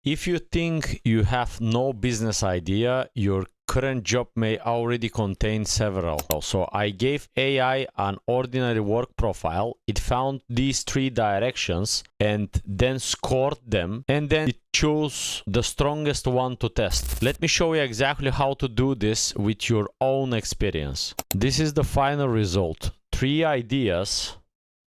If you think you have no business idea, your current job may already contain several. So I gave AI an ordinary work profile. It found these 3 directions and then scored them, and then it chose the strongest one to test. Let me show you exactly how to do this with your own experience. This is the final result. 3 ideas,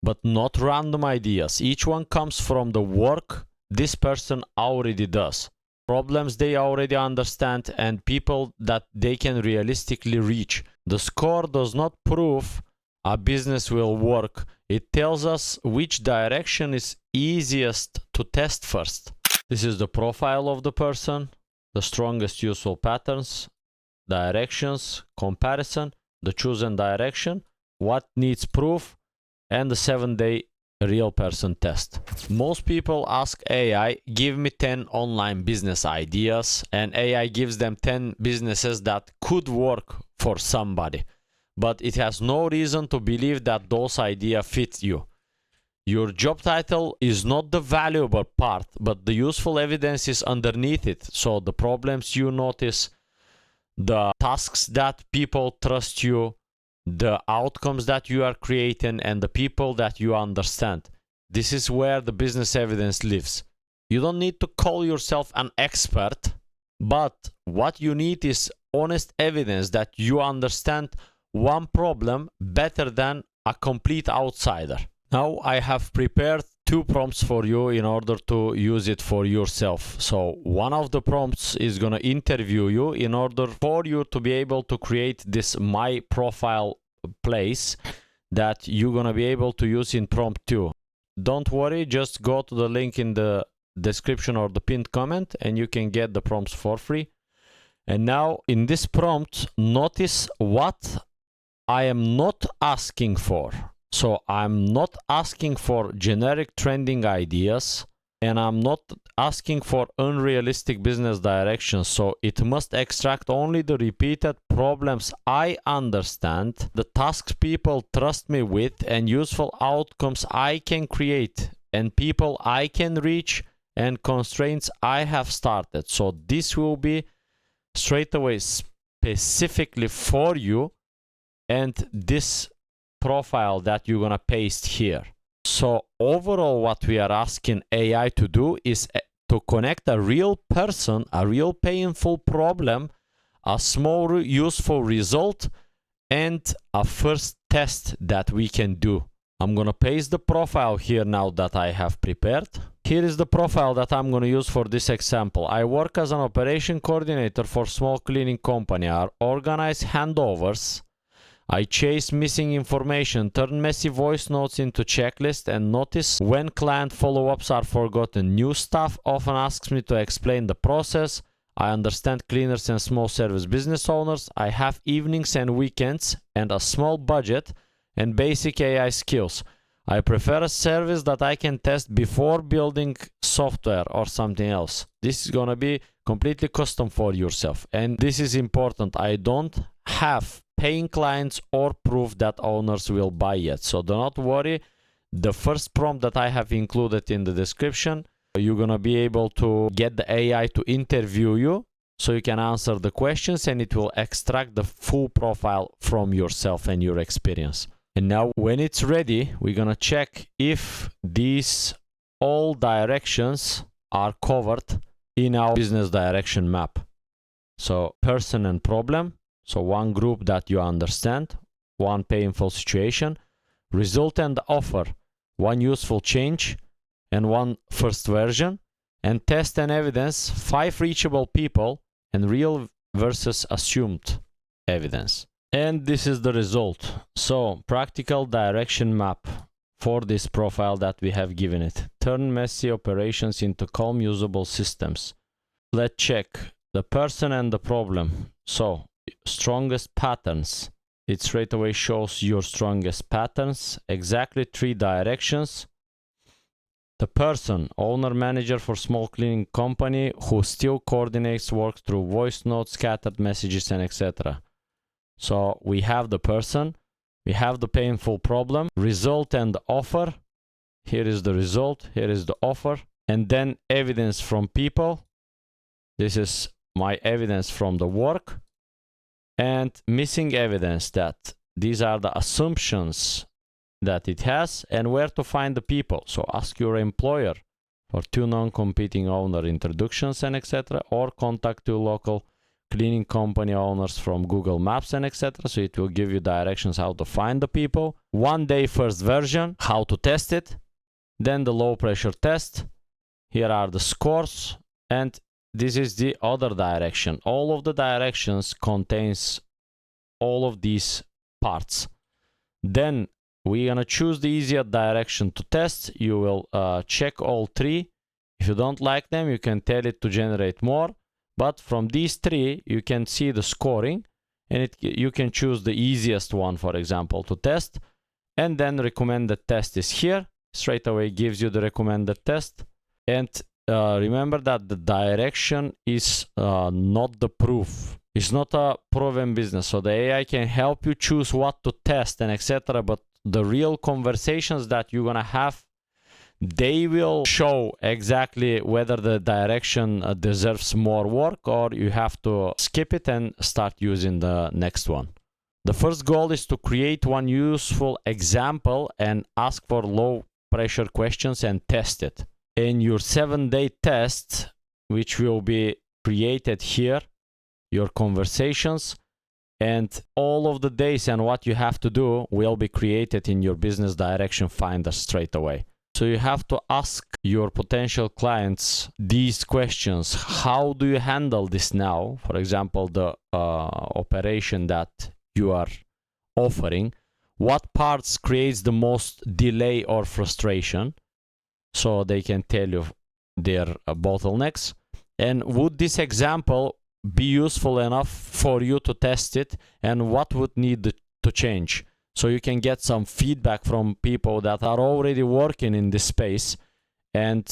but not random ideas. Each one comes from the work this person already does, problems they already understand, and people that they can realistically reach. The score does not prove a business will work. It tells us which direction is easiest to test first. This is the profile of the person, the strongest useful patterns, directions, comparison, the chosen direction, what needs proof, and the 7-day real person test. Most people ask AI, give me 10 online business ideas, and AI gives them 10 businesses that could work for somebody. But it has no reason to believe that those ideas fit you. Your job title is not the valuable part, but the useful evidence is underneath it. So the problems you notice, the tasks that people trust you, the outcomes that you are creating, and the people that you understand. This is where the business evidence lives. You don't need to call yourself an expert, but what you need is honest evidence that you understand one problem better than a complete outsider. Now I have prepared 2 prompts for you in order to use it for yourself. So one of the prompts is going to interview you in order for you to be able to create this my profile place that you're going to be able to use in prompt 2. Don't worry, just go to the link in the description or the pinned comment and you can get the prompts for free. And now in this prompt, notice what I am not asking for. So I'm not asking for generic trending ideas, and I'm not asking for unrealistic business directions. So it must extract only the repeated problems I understand, the tasks people trust me with, and useful outcomes I can create, and people I can reach, and constraints I have started. So this will be straight away specifically for you, and this profile that you're gonna paste here. So overall, what we are asking AI to do is to connect a real person, a real painful problem, a small useful result, and a first test that we can do. I'm gonna paste the profile here now that I have prepared. Here is the profile that I'm gonna use for this example. I work as an operation coordinator for small cleaning company. I organize handovers. I chase missing information, turn messy voice notes into checklist, and notice when client follow-ups are forgotten. New staff often asks me to explain the process. I understand cleaners and small service business owners. I have evenings and weekends and a small budget and basic AI skills. I prefer a service that I can test before building software or something else. This is gonna be completely custom for yourself. And this is important. I don't have paying clients or proof that owners will buy yet. So do not worry. The first prompt that I have included in the description, you're gonna be able to get the AI to interview you so you can answer the questions, and it will extract the full profile from yourself and your experience. And now when it's ready, we're gonna check if these all directions are covered in our business direction map. So person and problem. So one group that you understand, one painful situation, result and offer, one useful change, and one first version, and test and evidence, 5 reachable people, and real versus assumed evidence. And this is the result. So practical direction map for this profile that we have given it. Turn messy operations into calm usable systems. Let's check the person and the problem. So strongest patterns. It straight away shows your strongest patterns, exactly 3 directions. The person, owner manager for small cleaning company who still coordinates work through voice notes, scattered messages, and etc. So we have the person, we have the painful problem, result and offer. Here is the result, here is the offer. and then evidence from people. This is my evidence from the work, and missing evidence, that these are the assumptions that it has, and where to find the people. So ask your employer for 2 non-competing owner introductions and etc., or contact 2 local cleaning company owners from Google Maps and etc. So it will give you directions how to find the people. 1 day first version, how to test it, then the low pressure test. Here are the scores, and this is the other direction. All of the directions contains all of these parts. Then we're gonna choose the easier direction to test. You will check all 3. If you don't like them, you can tell it to generate more. But from these 3, you can see the scoring, and you can choose the easiest one, for example, to test. And then recommended test is here. Straight away gives you the recommended test. And remember that the direction is not the proof. It's not a proven business. So the AI can help you choose what to test and etc. But the real conversations that you're gonna have, they will show exactly whether the direction deserves more work, or you have to skip it and start using the next one. The first goal is to create one useful example and ask for low pressure questions and test it. In your 7-day test, which will be created here, your conversations and all of the days and what you have to do will be created in your business direction finder straight away. So you have to ask your potential clients these questions. How do you handle this now? For example, the operation that you are offering. What parts creates the most delay or frustration? So they can tell you their bottlenecks. And would this example be useful enough for you to test it? And what would need to change? So you can get some feedback from people that are already working in this space. And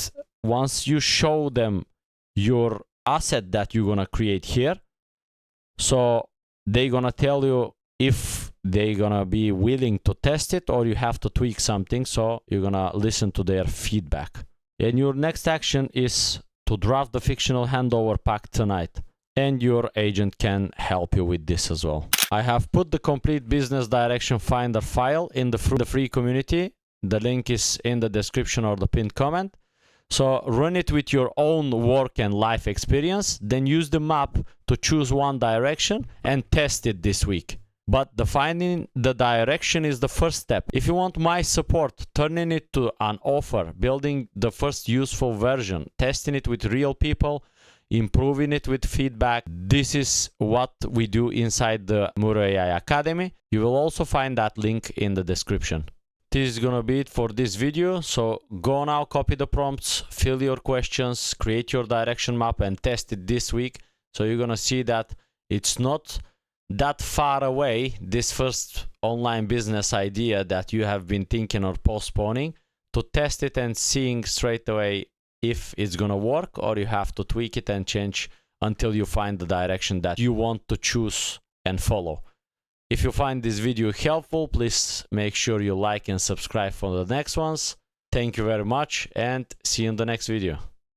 once you show them your asset that you're gonna create here, so they're gonna tell you if they're gonna be willing to test it, or you have to tweak something. So you're gonna listen to their feedback. And your next action is to draft the fictional handover pack tonight. And your agent can help you with this as well. I have put the complete business direction finder file in the free community. The link is in the description or the pinned comment. So run it with your own work and life experience, then use the map to choose one direction and test it this week. But defining the direction is the first step. If you want my support, turning it to an offer, building the first useful version, testing it with real people, improving it with feedback, this is what we do inside the Muru AI Academy. You will also find that link in the description. This is gonna be it for this video. So go now, copy the prompts, fill your questions, create your direction map and test it this week. So you're gonna see that it's not that far away, this first online business idea that you have been thinking or postponing, to test it and seeing straight away if it's gonna work, or you have to tweak it and change until you find the direction that you want to choose and follow. If you find this video helpful, please make sure you like and subscribe for the next ones. Thank you very much and see you in the next video.